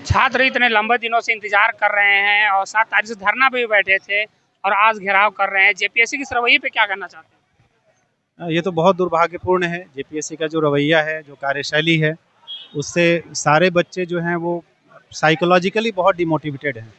छात्र इतने लंबे दिनों से इंतजार कर रहे हैं और 7 तारीख से धरना पे भी बैठे थे और आज घेराव कर रहे हैं। जेपीएससी की इस रवैये पे क्या कहना चाहते हैं? ये तो बहुत दुर्भाग्यपूर्ण है। जेपीएससी का जो रवैया है, जो कार्यशैली है, उससे सारे बच्चे जो हैं वो साइकोलॉजिकली बहुत डिमोटिवेटेड हैं।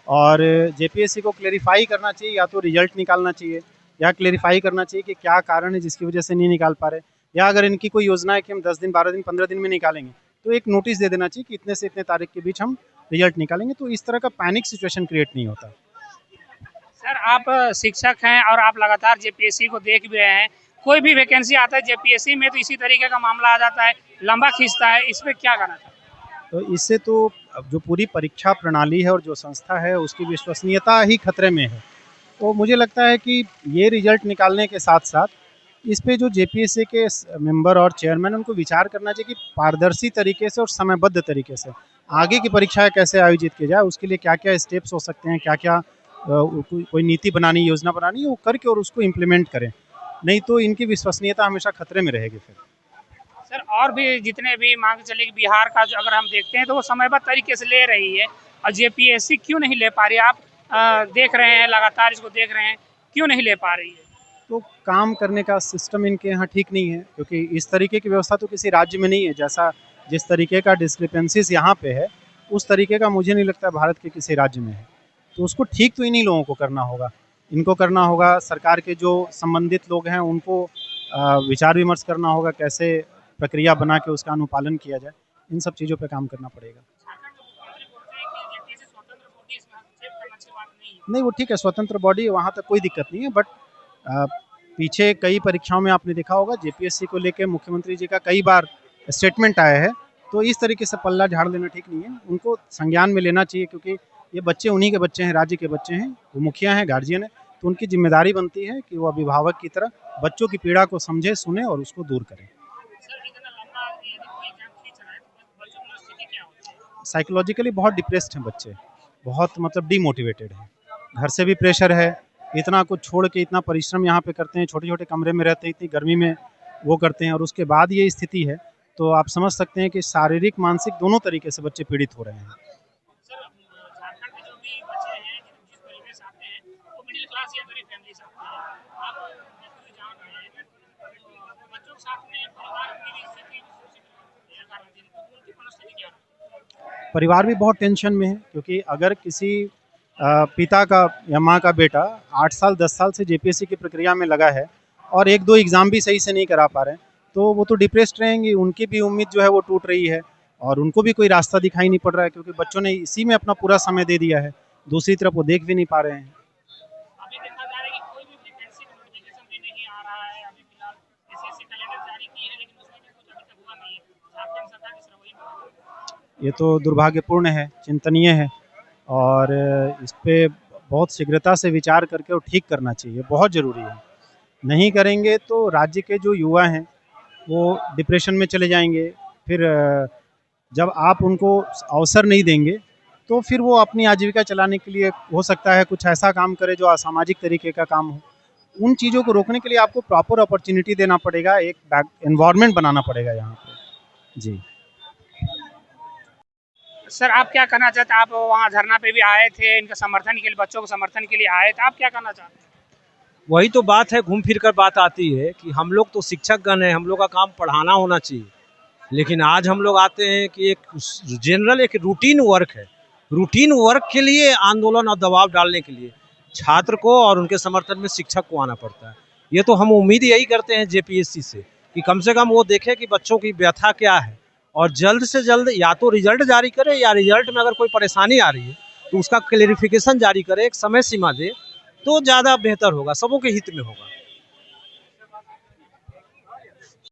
और जेपीएससी को क्लेरिफाई करना चाहिए, या तो रिजल्ट निकालना चाहिए या क्लेरिफाई करना चाहिए कि क्या कारण है जिसकी वजह से नहीं निकाल पा रहे, या अगर इनकी कोई योजना है कि हम 10 दिन, 12 दिन, 15 दिन में निकालेंगे, तो एक नोटिस दे देना चाहिए कि इतने से इतने तारीख के बीच हम रिजल्ट निकालेंगे, तो इस तरह का पैनिक सिचुएशन क्रिएट नहीं होता। सर, आप शिक्षक हैं और आप लगातार जेपीएससी को देख भी रहे हैं। कोई भी वैकेंसी आता है जेपीएससी में तो इसी तरीके का मामला आ जाता है, लंबा खींचता है। इस पे क्या कहना चाहते हैं? तो इससे तो अब जो पूरी परीक्षा प्रणाली है और जो संस्था है, उसकी विश्वसनीयता ही खतरे में है। तो मुझे लगता है कि ये रिजल्ट निकालने के साथ साथ इस पे जो जेपीएससी के मेंबर और चेयरमैन, उनको विचार करना चाहिए कि पारदर्शी तरीके से और समयबद्ध तरीके से आगे की परीक्षाएं कैसे आयोजित की जाए, उसके लिए क्या क्या स्टेप्स हो सकते हैं, क्या क्या कोई नीति बनानी, योजना बनानी, वो करके और उसको इम्प्लीमेंट करें। नहीं तो इनकी विश्वसनीयता हमेशा खतरे में रहेगी फिर। सर, और भी जितने भी मान के चले कि बिहार का जो अगर हम देखते हैं तो वो समयबद्ध तरीके से ले रही है और जेपीएससी क्यों नहीं ले पा रही? आप देख रहे हैं, लगातार इसको देख रहे हैं, क्यों नहीं ले पा रही है? तो काम करने का सिस्टम इनके यहाँ ठीक नहीं है, क्योंकि इस तरीके की व्यवस्था तो किसी राज्य में नहीं है। जैसा जिस तरीके का डिस्क्रिपेंसीज यहाँ पे है, उस तरीके का मुझे नहीं लगता भारत के किसी राज्य में है। तो उसको ठीक तो इन्हीं लोगों को करना होगा। इनको करना होगा, सरकार के जो संबंधित लोग हैं उनको विचार विमर्श करना होगा, कैसे प्रक्रिया बना के उसका अनुपालन किया जाए। इन सब चीज़ों पे काम करना पड़ेगा। नहीं, वो ठीक है, स्वतंत्र बॉडी है, वहाँ तक कोई दिक्कत नहीं है। बट पीछे कई परीक्षाओं में आपने देखा होगा, जेपीएससी को लेके मुख्यमंत्री जी का कई बार स्टेटमेंट आया है। तो इस तरीके से पल्ला झाड़ देना ठीक नहीं है। उनको संज्ञान में लेना चाहिए, क्योंकि ये बच्चे उन्हीं के बच्चे हैं, राज्य के बच्चे हैं, वो मुखिया हैं, गार्जियन है। तो उनकी जिम्मेदारी बनती है कि वो अभिभावक की तरह बच्चों की पीड़ा को समझे, सुने और उसको दूर करें। साइकोलॉजिकली बहुत डिप्रेस्ड हैं बच्चे, बहुत मतलब डीमोटिवेटेड हैं। घर से भी प्रेशर है, इतना कुछ छोड़ के इतना परिश्रम यहाँ पे करते हैं, छोटे छोटे कमरे में रहते हैं, इतनी गर्मी में वो करते हैं, और उसके बाद ये स्थिति है। तो आप समझ सकते हैं कि शारीरिक मानसिक दोनों तरीके से बच्चे पीड़ित हो रहे हैं। परिवार भी बहुत टेंशन में है, क्योंकि अगर किसी पिता का या माँ का बेटा 8 साल 10 साल से जेपीएससी की प्रक्रिया में लगा है और 1-2 एग्ज़ाम भी सही से नहीं करा पा रहे हैं, तो वो तो डिप्रेस्ड रहेंगे। उनकी भी उम्मीद जो है वो टूट रही है और उनको भी कोई रास्ता दिखाई नहीं पड़ रहा है, क्योंकि बच्चों ने इसी में अपना पूरा समय दे दिया है। दूसरी तरफ वो देख भी नहीं पा रहे हैं। ये तो दुर्भाग्यपूर्ण है, चिंतनीय है, और इस पे बहुत शीघ्रता से विचार करके और ठीक करना चाहिए, बहुत ज़रूरी है। नहीं करेंगे तो राज्य के जो युवा हैं वो डिप्रेशन में चले जाएंगे। फिर जब आप उनको अवसर नहीं देंगे, तो फिर वो अपनी आजीविका चलाने के लिए हो सकता है कुछ ऐसा काम करे जो असामाजिक तरीके का काम हो। उन चीज़ों को रोकने के लिए आपको प्रॉपर अपॉर्चुनिटी देना पड़ेगा, एक एनवायरनमेंट बनाना पड़ेगा यहाँ पे। जी। सर, आप क्या कहना चाहते हैं? आप वहाँ धरना पे भी आए थे, इनके समर्थन के लिए, बच्चों के समर्थन के लिए आए थे, आप क्या कहना चाहते हैं? वही तो बात है, घूम फिर कर बात आती है कि हम लोग तो शिक्षकगण हैं, हम लोग का काम पढ़ाना होना चाहिए। लेकिन आज हम लोग आते हैं कि एक जनरल एक रूटीन वर्क है, रूटीन वर्क के लिए आंदोलन और दबाव डालने के लिए छात्र को और उनके समर्थन में शिक्षक को आना पड़ता है। ये तो हम उम्मीद यही करते हैं जेपीएससी से कि कम से कम वो देखे कि बच्चों की व्यथा क्या है और जल्द से जल्द या तो रिजल्ट जारी करे, या रिजल्ट में अगर कोई परेशानी आ रही है तो उसका क्लेरिफिकेशन जारी करे, एक समय सीमा दे, तो ज़्यादा बेहतर होगा, सबों के हित में होगा।